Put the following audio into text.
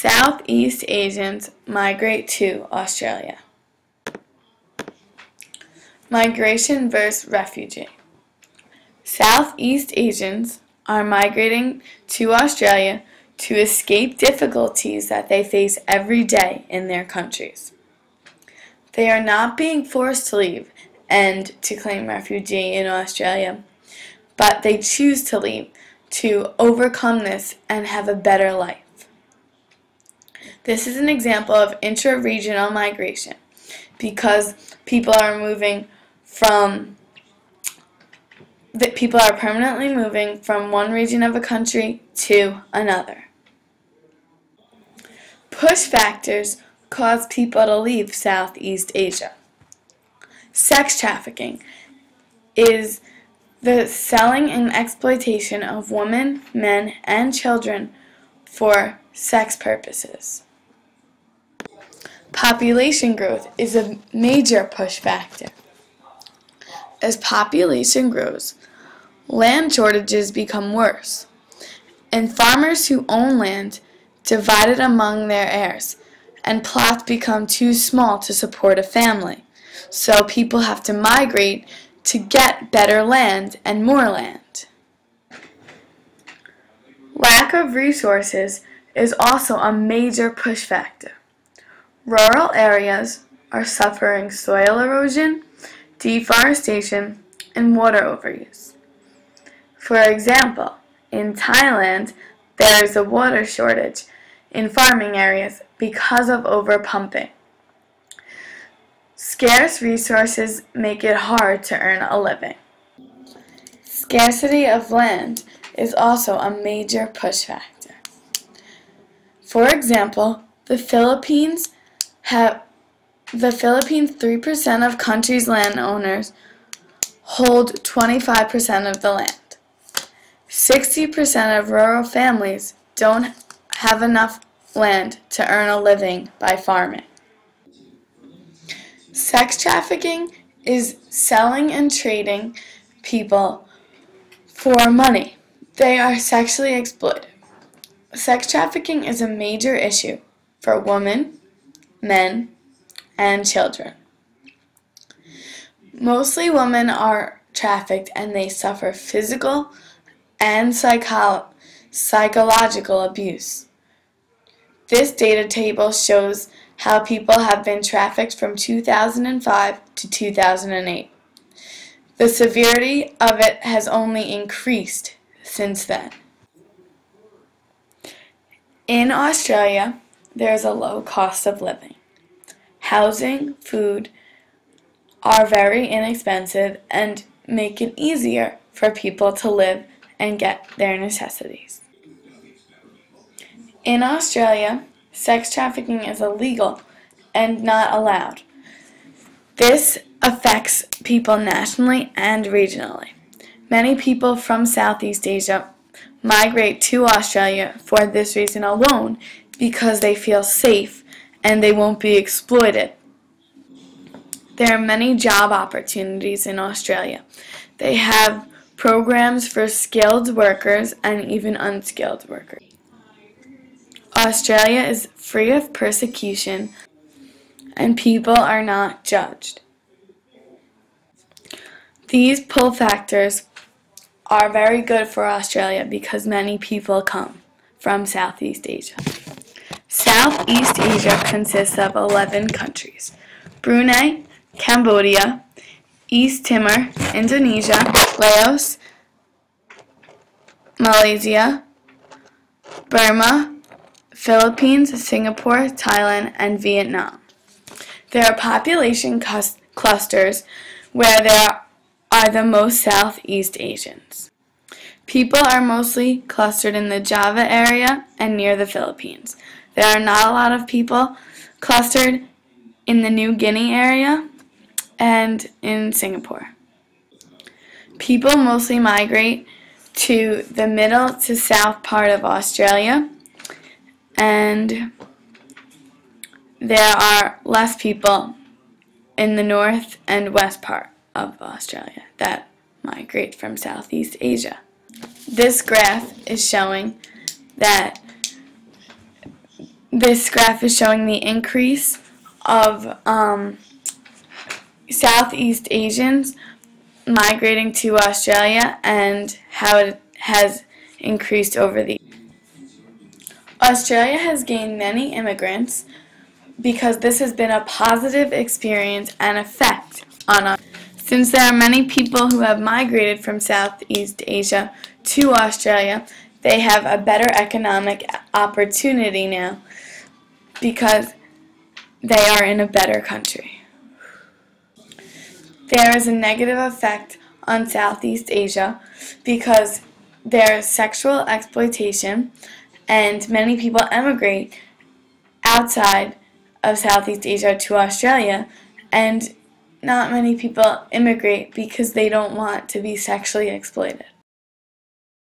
Southeast Asians migrate to Australia. Migration versus refugee. Southeast Asians are migrating to Australia to escape difficulties that they face every day in their countries. They are not being forced to leave and to claim refugee in Australia, but they choose to leave to overcome this and have a better life. This is an example of intra-regional migration because people are permanently moving from one region of a country to another. Push factors cause people to leave Southeast Asia. Sex trafficking is the selling and exploitation of women, men, and children for sex purposes. Population growth is a major push factor. As population grows, land shortages become worse, and farmers who own land divide it among their heirs, and plots become too small to support a family, so people have to migrate to get better land and more land. Lack of resources is also a major push factor. Rural areas are suffering soil erosion, deforestation, and water overuse. For example, in Thailand, there is a water shortage in farming areas because of overpumping. Scarce resources make it hard to earn a living. Scarcity of land is also a major push factor. For example, the Philippines 3% of country's landowners hold 25% of the land. 60% of rural families don't have enough land to earn a living by farming. Sex trafficking is selling and trading people for money. They are sexually exploited. Sex trafficking is a major issue for women, men, and children. Mostly women are trafficked and they suffer physical and psychological abuse. This data table shows how people have been trafficked from 2005 to 2008. The severity of it has only increased since then. In Australia, there is a low cost of living. Housing, food are very inexpensive and make it easier for people to live and get their necessities. In Australia, sex trafficking is illegal and not allowed. This affects people nationally and regionally. Many people from Southeast Asia migrate to Australia for this reason alone because they feel safe and they won't be exploited. There are many job opportunities in Australia. They have programs for skilled workers and even unskilled workers. Australia is free of persecution and people are not judged. These pull factors are very good for Australia because many people come from Southeast Asia. Southeast Asia consists of 11 countries: Brunei, Cambodia, East Timor, Indonesia, Laos, Malaysia, Burma, Philippines, Singapore, Thailand, and Vietnam. There are population clusters where there are the most Southeast Asians. People are mostly clustered in the Java area and near the Philippines. There are not a lot of people clustered in the New Guinea area and in Singapore. People mostly migrate to the middle to south part of Australia, and there are less people in the north and west part of Australia that migrate from Southeast Asia. This graph is showing that This graph is showing the increase of Southeast Asians migrating to Australia and how it has increased over the years. Australia has gained many immigrants because this has been a positive experience and effect on us. Since there are many people who have migrated from Southeast Asia to Australia, they have a better economic opportunity now because they are in a better country. There is a negative effect on Southeast Asia because there is sexual exploitation and many people emigrate outside of Southeast Asia to Australia, and not many people immigrate because they don't want to be sexually exploited.